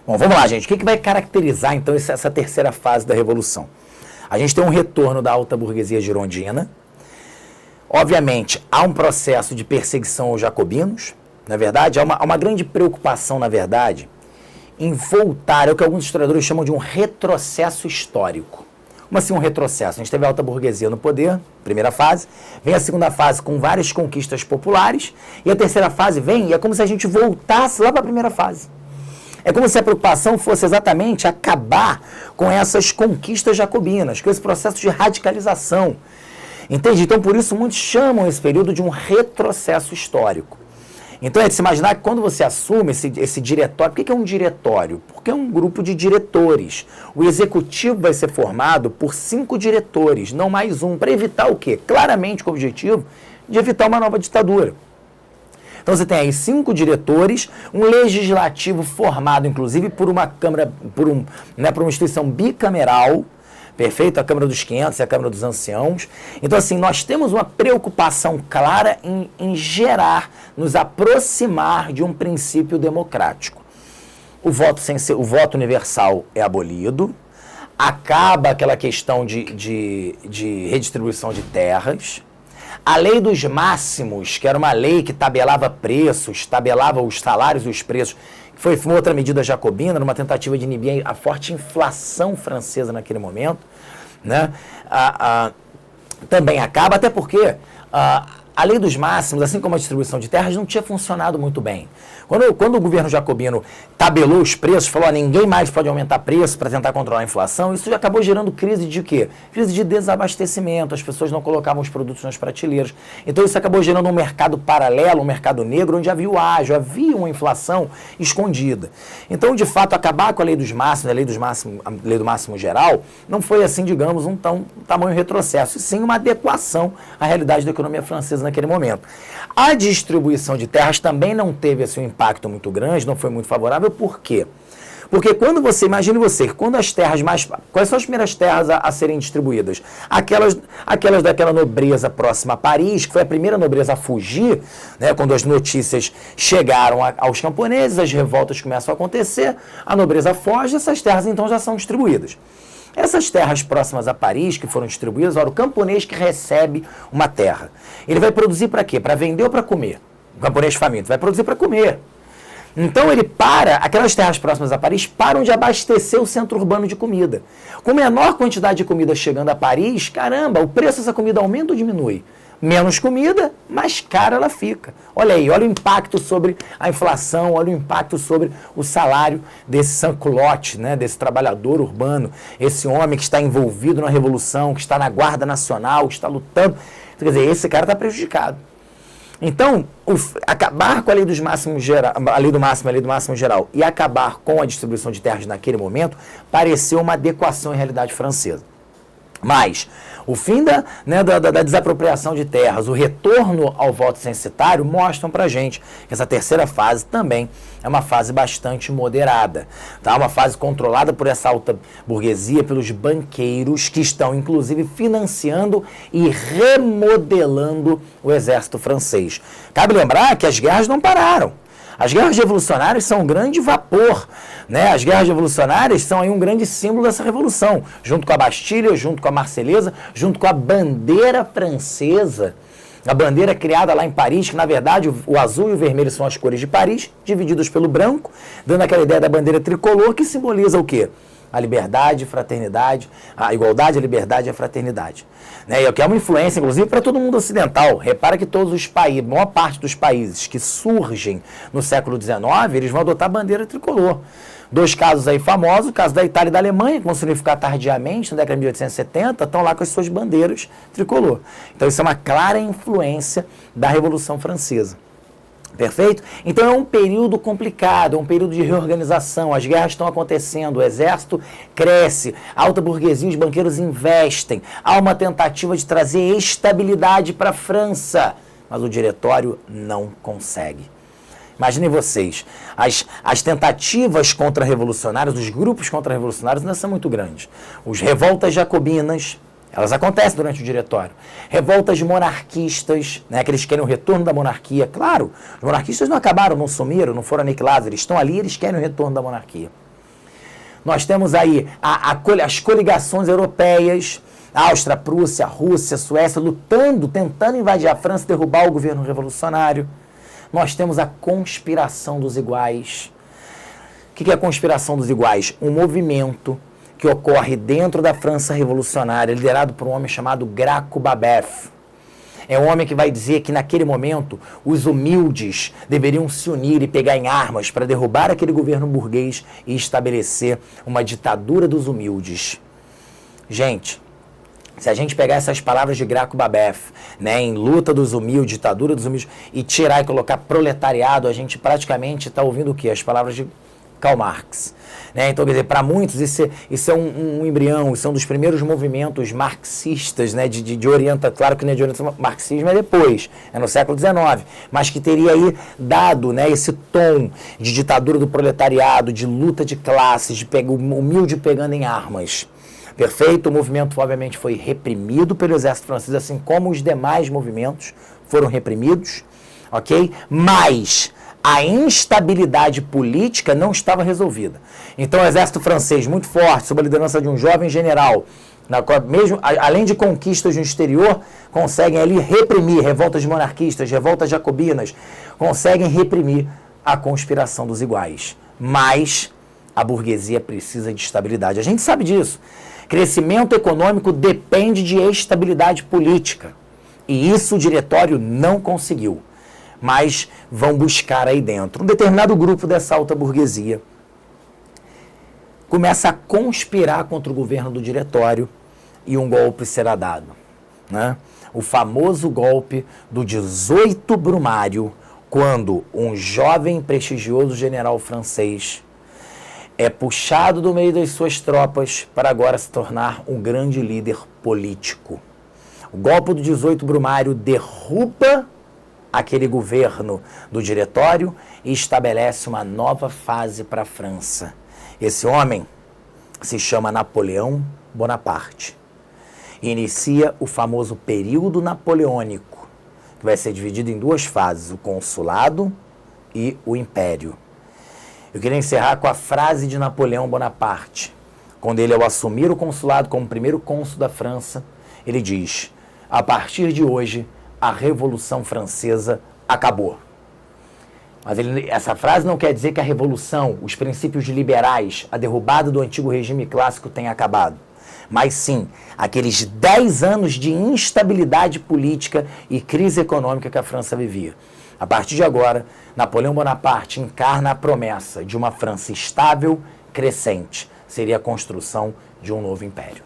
Bom, vamos lá, gente. O que vai caracterizar, então, essa terceira fase da Revolução? A gente tem um retorno da alta burguesia girondina. Obviamente, há um processo de perseguição aos jacobinos. Na verdade, há uma grande preocupação, na verdade, em voltar ao que alguns historiadores chamam de um retrocesso histórico. Como assim um retrocesso? A gente teve a alta burguesia no poder, primeira fase, vem a segunda fase com várias conquistas populares, e a terceira fase vem e é como se a gente voltasse lá para a primeira fase. É como se a preocupação fosse exatamente acabar com essas conquistas jacobinas, com esse processo de radicalização. Entende? Então, por isso, muitos chamam esse período de um retrocesso histórico. Então, é de se imaginar que quando você assume esse diretório... Por que é um diretório? Porque é um grupo de diretores. O executivo vai ser formado por 5 diretores, não mais um, para evitar o quê? Claramente com o objetivo de evitar uma nova ditadura. Então, você tem aí 5 diretores, um legislativo formado, inclusive, por uma Câmara, por uma instituição bicameral, perfeito? A Câmara dos 500 e a Câmara dos Anciãos. Então, assim, nós temos uma preocupação clara em gerar, nos aproximar de um princípio democrático. O voto universal é abolido, acaba aquela questão de redistribuição de terras. A lei dos máximos, que era uma lei que tabelava preços, tabelava os salários e os preços, foi uma outra medida jacobina, numa tentativa de inibir a forte inflação francesa naquele momento, né? Também acaba, até porque a lei dos máximos, assim como a distribuição de terras, não tinha funcionado muito bem. Quando o governo jacobino tabelou os preços, falou, ninguém mais pode aumentar preço para tentar controlar a inflação, isso acabou gerando crise de quê? Crise de desabastecimento, as pessoas não colocavam os produtos nas prateleiras. Então isso acabou gerando um mercado paralelo, um mercado negro, onde havia o ágio, havia uma inflação escondida. Então, de fato, acabar com a lei dos máximos, a lei do máximo geral, não foi assim, digamos, um tamanho retrocesso, e sim uma adequação à realidade da economia francesa naquele momento. A distribuição de terras também não teve esse impacto muito grande, não foi muito favorável. Por quê? Porque quando você, imagine você, quando as terras mais... Quais são as primeiras terras a serem distribuídas? Aquelas daquela nobreza próxima a Paris, que foi a primeira nobreza a fugir, né, quando as notícias chegaram aos camponeses, as revoltas começam a acontecer, a nobreza foge, essas terras então já são distribuídas. Essas terras próximas a Paris, que foram distribuídas, o camponês que recebe uma terra, ele vai produzir para quê? Para vender ou para comer? O camponês faminto vai produzir para comer. Então aquelas terras próximas a Paris param de abastecer o centro urbano de comida. Com menor quantidade de comida chegando a Paris, caramba, o preço dessa comida aumenta ou diminui? Menos comida, mais cara ela fica. Olha aí, olha o impacto sobre a inflação, olha o impacto sobre o salário desse sans-culotte, né, desse trabalhador urbano, esse homem que está envolvido na revolução, que está na Guarda Nacional, que está lutando. Quer dizer, esse cara está prejudicado. Então, acabar com a lei dos máximos geral, a lei do máximo geral e acabar com a distribuição de terras naquele momento pareceu uma adequação à realidade francesa. Mas o fim da desapropriação de terras, o retorno ao voto censitário mostram para a gente que essa terceira fase também é uma fase bastante moderada, tá? Uma fase controlada por essa alta burguesia, pelos banqueiros que estão inclusive financiando e remodelando o exército francês. Cabe lembrar que as guerras não pararam. As guerras revolucionárias são um grande vapor, né? As guerras revolucionárias são aí um grande símbolo dessa revolução, junto com a Bastilha, junto com a Marselhesa, junto com a bandeira francesa, a bandeira criada lá em Paris, que na verdade o azul e o vermelho são as cores de Paris, divididos pelo branco, dando aquela ideia da bandeira tricolor, que simboliza o quê? A liberdade, fraternidade, a igualdade, a liberdade e a fraternidade. Né? E que é uma influência, inclusive, para todo mundo ocidental. Repara que todos os países, a maior parte dos países que surgem no século XIX, eles vão adotar a bandeira tricolor. 2 casos aí famosos, o caso da Itália e da Alemanha, que vão se unificar tardiamente, na década de 1870, estão lá com as suas bandeiras tricolor. Então isso é uma clara influência da Revolução Francesa. Perfeito? Então é um período complicado, é um período de reorganização, as guerras estão acontecendo, o exército cresce, a alta burguesia, os banqueiros investem, há uma tentativa de trazer estabilidade para a França, mas o diretório não consegue. Imaginem vocês, as tentativas contra-revolucionárias, os grupos contra-revolucionários ainda são muito grandes. Os revoltas jacobinas, elas acontecem durante o diretório. Revoltas monarquistas, né, que eles querem o retorno da monarquia. Claro, os monarquistas não acabaram, não sumiram, não foram aniquilados, eles estão ali, eles querem o retorno da monarquia. Nós temos aí as coligações europeias, Áustria, Prússia, Rússia, Suécia, tentando invadir a França e derrubar o governo revolucionário. Nós temos a conspiração dos iguais. O que é a conspiração dos iguais? Um movimento que ocorre dentro da França revolucionária, liderado por um homem chamado Graco Babeuf. É um homem que vai dizer que naquele momento os humildes deveriam se unir e pegar em armas para derrubar aquele governo burguês e estabelecer uma ditadura dos humildes. Gente, se a gente pegar essas palavras de Graco Babeuf, né, em luta dos humildes, ditadura dos humildes, e tirar e colocar proletariado, a gente praticamente está ouvindo o quê? As palavras de Karl Marx. Né? Então, quer dizer, para muitos isso é um embrião, isso é um dos primeiros movimentos marxistas, né, de orientação, claro que não é de orientação, marxismo é depois, é no século XIX, mas que teria aí dado, né, esse tom de ditadura do proletariado, de luta de classes, de humilde pegando em armas. Perfeito? O movimento, obviamente, foi reprimido pelo exército francês, assim como os demais movimentos foram reprimidos, ok? Mas a instabilidade política não estava resolvida. Então, o exército francês, muito forte, sob a liderança de um jovem general, mesmo, além de conquistas no exterior, conseguem ali reprimir revoltas monarquistas, revoltas jacobinas, conseguem reprimir a conspiração dos iguais. Mas a burguesia precisa de estabilidade. A gente sabe disso. Crescimento econômico depende de estabilidade política. E isso o diretório não conseguiu. Mas vão buscar aí dentro. Um determinado grupo dessa alta burguesia começa a conspirar contra o governo do diretório e um golpe será dado. Né? O famoso golpe do 18 Brumário, quando um jovem prestigioso general francês é puxado do meio das suas tropas para agora se tornar um grande líder político. O golpe do 18 Brumário derruba aquele governo do diretório e estabelece uma nova fase para a França. Esse homem se chama Napoleão Bonaparte. Inicia o famoso período napoleônico, que vai ser dividido em duas fases, o consulado e o império. Eu queria encerrar com a frase de Napoleão Bonaparte. Quando ele, ao assumir o consulado como primeiro cônsul da França, ele diz: a partir de hoje, a Revolução Francesa acabou. Mas essa frase não quer dizer que a Revolução, os princípios liberais, a derrubada do antigo regime clássico tenha acabado. Mas sim, aqueles 10 anos de instabilidade política e crise econômica que a França vivia. A partir de agora, Napoleão Bonaparte encarna a promessa de uma França estável, crescente. Seria a construção de um novo império.